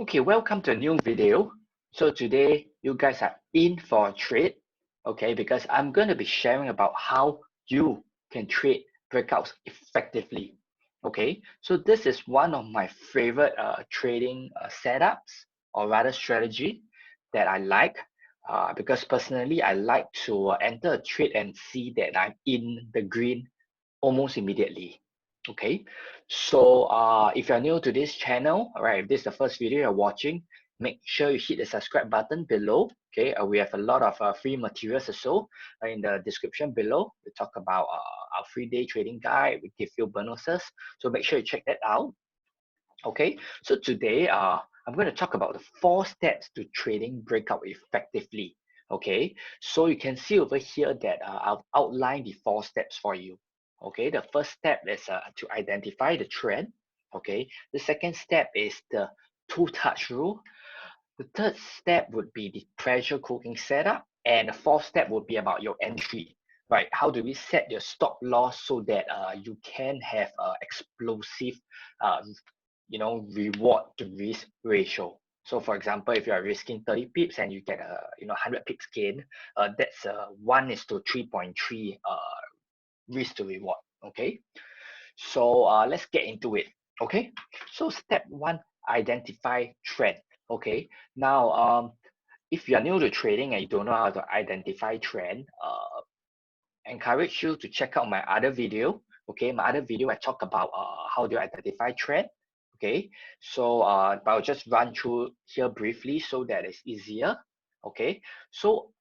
Okay, welcome to a new video. So today you guys are in for a trade, okay, because I'm going to be sharing about how you can trade breakouts effectively. Okay, so this is one of my favorite trading setups, or rather strategy, that I like because personally I like to enter a trade and see that I'm in the green almost immediately. Okay, so if you're new to this channel, all right, if this is the first video you're watching, make sure you hit the subscribe button below. Okay, we have a lot of free materials also in the description below. We talk about our free day trading guide. We give you bonuses, so make sure you check that out. Okay, so today I'm going to talk about the 4 steps to trading breakout effectively. Okay, so you can see over here that I've outlined the 4 steps for you. Okay, the first step is to identify the trend. Okay, the second step is the 2-touch rule. The third step would be the pressure cooking setup, and the fourth step would be about your entry. Right? How do we set your stop loss so that you can have explosive uh, reward to risk ratio. So for example, if you are risking 30 pips and you get a 100 pips gain, that's 1:3.3 risk to reward. Okay, so let's get into it. Okay, so step 1, identify trend. Okay, now if you are new to trading and you don't know how to identify trend, encourage you to check out my other video. Okay, my other video I talk about how do you identify trend. Okay, so but I'll just run through here briefly so that it's easier. Okay, so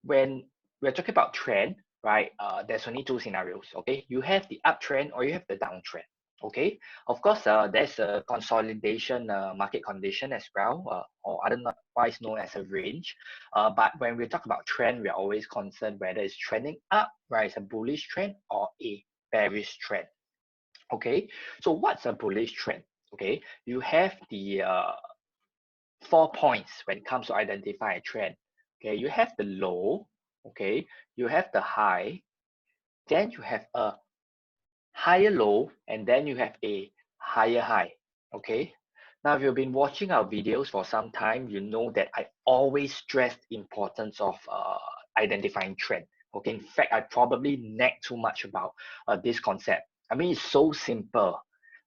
when we're talking about trend, right, there's only 2 scenarios. Okay, you have the uptrend or you have the downtrend. Okay, of course, there's a consolidation market condition as well, or otherwise known as a range. But when we talk about trend, we're always concerned whether it's trending up, right, it's a bullish trend or a bearish trend. Okay, so what's a bullish trend? Okay, you have the 4 points when it comes to identify a trend. Okay, you have the low, okay, you have the high, then you have a higher low, and then you have a higher high. Okay, now if you've been watching our videos for some time, you know that I always stress the importance of identifying trend. Okay, in fact, I probably nag too much about this concept. I mean, it's so simple,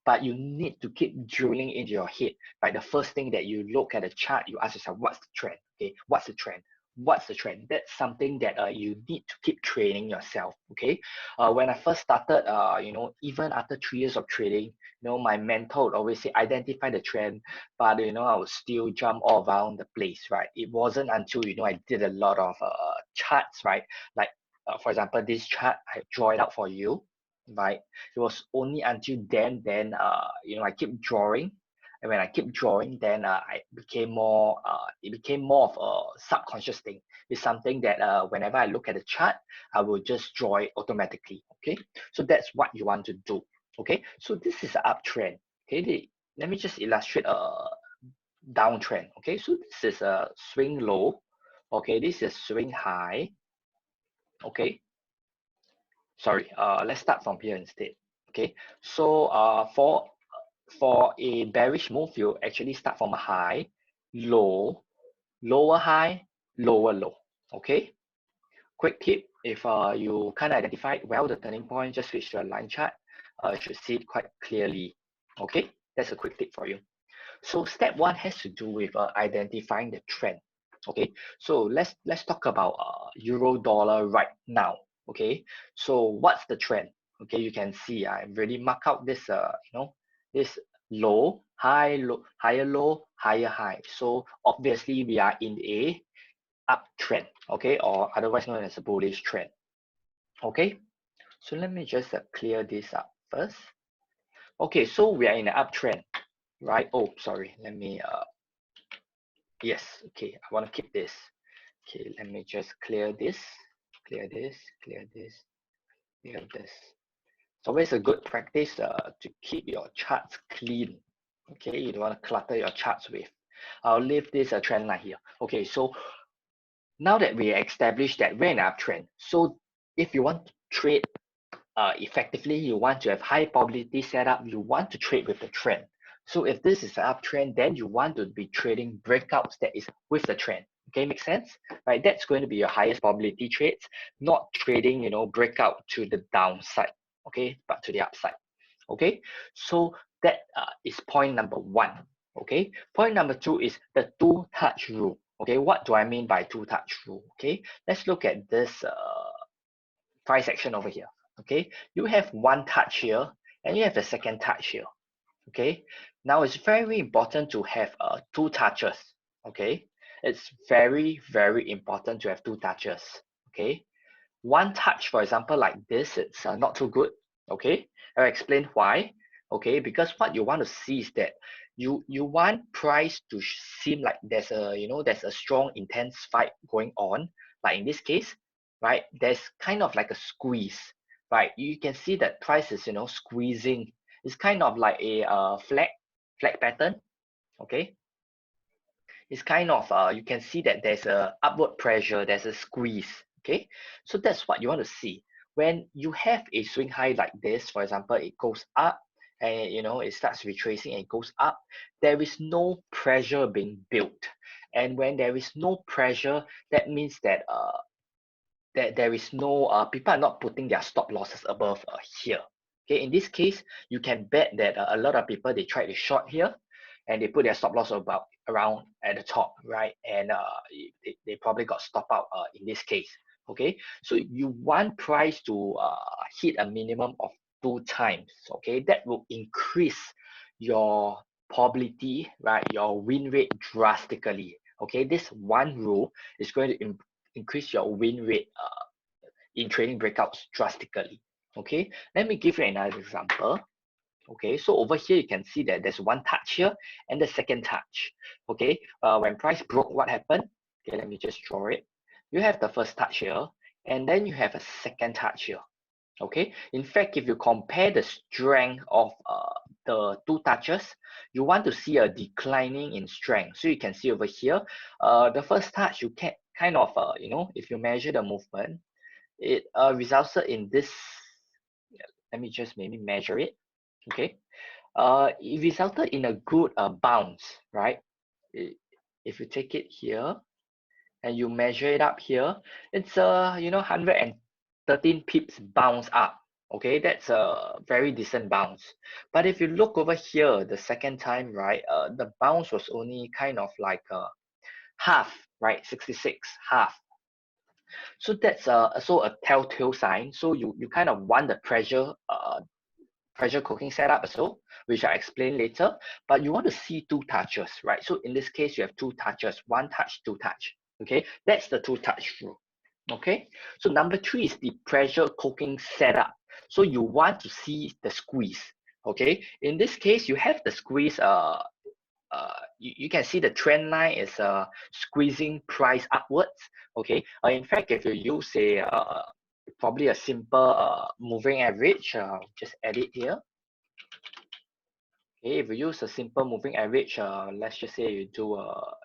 but you need to keep drilling into your head. Like the first thing that you look at the chart, you ask yourself, what's the trend? Okay, what's the trend? What's the trend? That's something that you need to keep training yourself. Okay, when I first started, even after 3 years of trading, my mentor would always say, identify the trend, but I would still jump all around the place, right? It wasn't until I did a lot of charts, right? Like for example, this chart I draw it out for you, right? It was only until then I keep drawing, and when I keep drawing, then it became more of a subconscious thing. It's something that whenever I look at the chart, I will just draw it automatically. Okay, so that's what you want to do. Okay, so this is an uptrend. Okay, let me just illustrate a downtrend. Okay, so this is a swing low. Okay, this is swing high. Okay, sorry, let's start from here instead. Okay, so for a bearish move, you actually start from a high, low, lower high, lower low. Okay, quick tip, if you can't identify well the turning point, just switch to a line chart. You should see it quite clearly. Okay, that's a quick tip for you. So step 1 has to do with identifying the trend. Okay, so let's talk about euro dollar right now. Okay, so what's the trend? Okay, you can see I really mark out this this low, high, low, higher low, higher high. So obviously we are in a uptrend, okay, or otherwise known as a bullish trend. Okay, so let me just clear this up first. Okay, so we are in an uptrend, right? Oh, sorry, let me yes, okay, I want to keep this. Okay, let me just clear this, clear this, clear this, clear this. It's always a good practice to keep your charts clean. Okay, you don't want to clutter your charts with. I'll leave this trend line here. Okay, so now that we established that we're in an uptrend, so if you want to trade effectively, you want to have high probability setup, you want to trade with the trend. So if this is an uptrend, then you want to be trading breakouts that is with the trend. Okay, make sense? Right, that's going to be your highest probability trades, not trading, breakout to the downside, okay, but to the upside. Okay, so that is point number one. Okay, point number two is the two-touch rule. Okay, what do I mean by two-touch rule? Okay, let's look at this price action over here. Okay, you have one touch here and you have the second touch here. Okay, now it's very important to have two touches. Okay, it's very important to have two touches. Okay, one touch, for example, like this, it's not too good. Okay, I'll explain why. Okay, because what you want to see is that you want price to seem like there's a strong intense fight going on. Like in this case, right, there's kind of like a squeeze, right? You can see that price is squeezing. It's kind of like a flag pattern. Okay, it's kind of you can see that there's a upward pressure, there's a squeeze. Okay, so that's what you want to see. When you have a swing high like this, for example, it goes up and it starts retracing and it goes up, there is no pressure being built. And when there is no pressure, that means that there is no people are not putting their stop losses above here. Okay, in this case, you can bet that a lot of people, they try to short here and they put their stop loss about around at the top, right? And they probably got stop out in this case. Okay, so you want price to hit a minimum of 2 times. Okay, that will increase your probability, right? Your win rate drastically. Okay, this one rule is going to increase your win rate in trading breakouts drastically. Okay, let me give you another example. Okay, so over here you can see that there's one touch here and the second touch. Okay, when price broke, what happened? Okay, let me just draw it. You have the first touch here and then you have a second touch here. Okay, in fact, if you compare the strength of the two touches, you want to see a declining in strength. So you can see over here, the first touch, you can kind of if you measure the movement, it resulted in this. Let me just maybe measure it. Okay, it resulted in a good bounce, right? If you take it here and you measure it up here, it's 113 pips bounce up. Okay, that's a very decent bounce. But if you look over here, the second time, right, the bounce was only kind of like half, right, 66, half. So that's also a telltale sign. So you kind of want the pressure cooking setup also, which I explain later, but you want to see two touches, right? So in this case, you have two touches, one touch, two touch. Okay, that's the two touch rule. Okay, so number three is the pressure cooking setup. So you want to see the squeeze. Okay, in this case, you have the squeeze. You can see the trend line is squeezing price upwards. Okay, in fact, if you use a probably a simple moving average, just add it here. Okay, if you use a simple moving average, let's just say you do a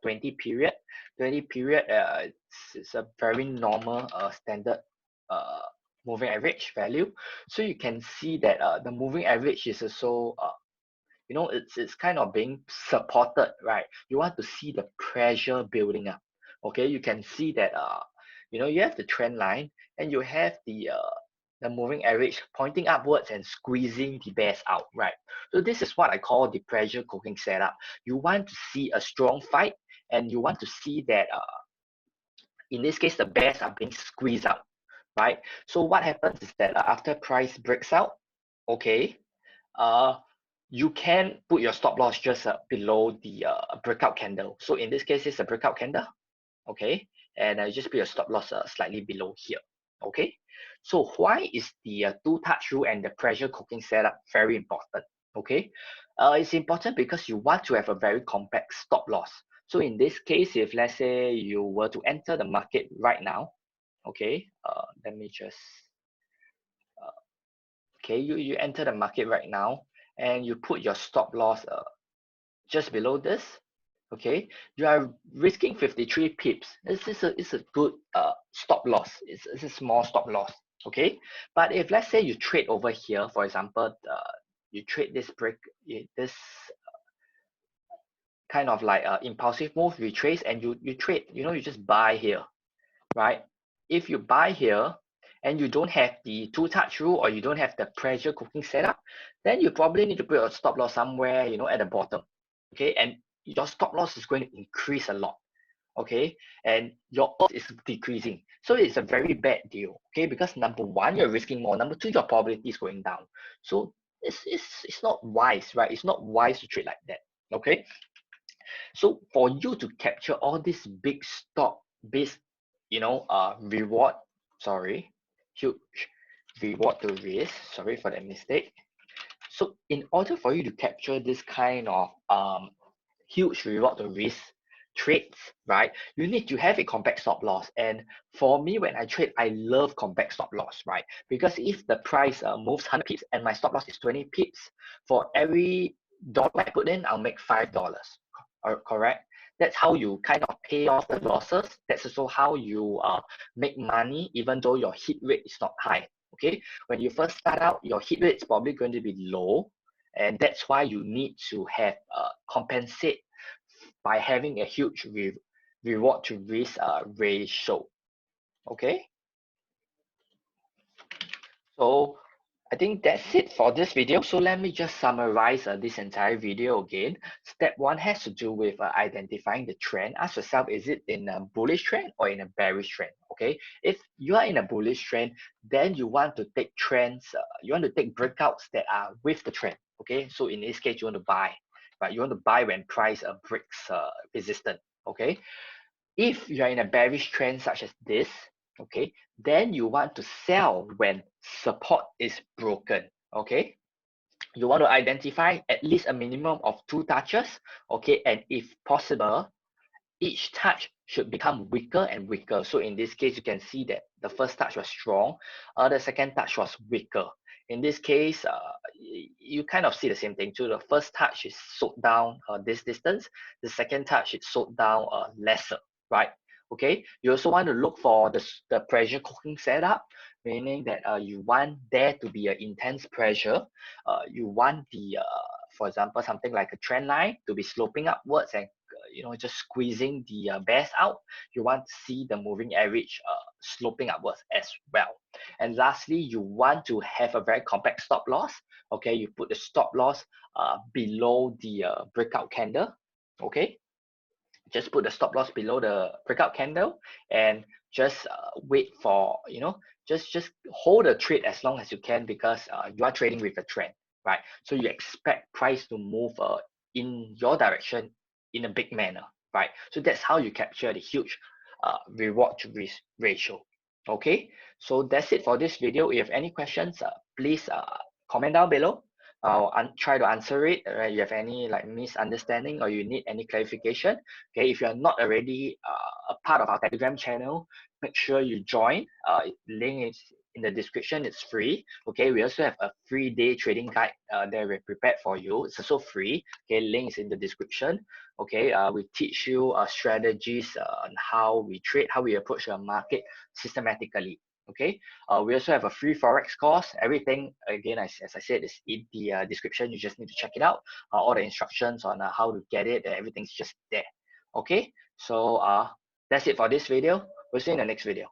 20 period. 20 period, it's a very normal standard moving average value. So you can see that the moving average is also it's kind of being supported, right? You want to see the pressure building up. Okay, you can see that you have the trend line and you have the moving average pointing upwards and squeezing the bears out, right? So this is what I call the pressure cooking setup. You want to see a strong fight and you want to see that in this case the bears are being squeezed out, right? So what happens is that after price breaks out, okay, you can put your stop loss just below the breakout candle. So in this case, it's a breakout candle, okay? And you just put your stop loss slightly below here, okay? So why is the two-touch rule and the pressure cooking setup very important, okay? It's important because you want to have a very compact stop loss. So in this case, if let's say you were to enter the market right now, okay, let me just okay, you enter the market right now and you put your stop loss just below this, okay, you are risking 53 pips. It's a good stop loss. It's a small stop loss, okay. But if let's say you trade over here, for example, you trade this kind of like impulsive move, retrace, and you trade, you just buy here, right? If you buy here and you don't have the two-touch rule or you don't have the pressure cooking setup, then you probably need to put a stop loss somewhere, at the bottom, okay? And your stop loss is going to increase a lot, okay? And your odds is decreasing. So it's a very bad deal, okay? Because number one, you're risking more. Number two, your probability is going down. So it's not wise, right? It's not wise to trade like that, okay? So for you to capture all this big stock based, reward, sorry, huge reward to risk, sorry for that mistake. So in order for you to capture this kind of huge reward to risk trades, right, you need to have a compact stop loss. And for me, when I trade, I love compact stop loss, right? Because if the price moves 100 pips and my stop loss is 20 pips, for every dollar I put in, I'll make $5. Correct? That's how you kind of pay off the losses. That's also how you make money, even though your hit rate is not high. Okay, when you first start out, your hit rate is probably going to be low, and that's why you need to have compensate by having a huge reward to risk ratio. Okay, so I think that's it for this video. So let me just summarize this entire video again. Step one has to do with identifying the trend. Ask yourself, is it in a bullish trend or in a bearish trend? Okay, if you are in a bullish trend, then you want to take trends, you want to take breakouts that are with the trend. Okay, so in this case, you want to buy, right? You want to buy when price breaks resistance. Okay, if you are in a bearish trend such as this, okay, then you want to sell when support is broken, okay? You want to identify at least a minimum of 2 touches, okay? And if possible, each touch should become weaker and weaker. So in this case, you can see that the first touch was strong, the second touch was weaker. In this case, you kind of see the same thing too. The first touch is sold down this distance. The second touch is sold down lesser, right? Okay. You also want to look for the pressure cooking setup, meaning that you want there to be an intense pressure. You want for example, something like a trend line to be sloping upwards and just squeezing the bears out. You want to see the moving average sloping upwards as well. And lastly, you want to have a very compact stop loss. Okay, you put the stop loss below the breakout candle. Okay, just put the stop loss below the breakout candle and just wait for, just hold the trade as long as you can, because you are trading with a trend, right? So you expect price to move in your direction in a big manner, right? So that's how you capture the huge reward to risk ratio. Okay, so that's it for this video. If you have any questions, please comment down below. I'll try to answer it. You have any like misunderstanding or you need any clarification, okay? If you're not already a part of our Telegram channel, make sure you join. Link is in the description. It's free. Okay, we also have a free day trading guide that we prepared for you. It's also free. Okay, link is in the description. Okay, we teach you strategies on how we trade, how we approach the market systematically. Okay, we also have a free Forex course. Everything, again, as I said, is in the description. You just need to check it out. All the instructions on how to get it, everything's just there. Okay, so that's it for this video. We'll see you in the next video.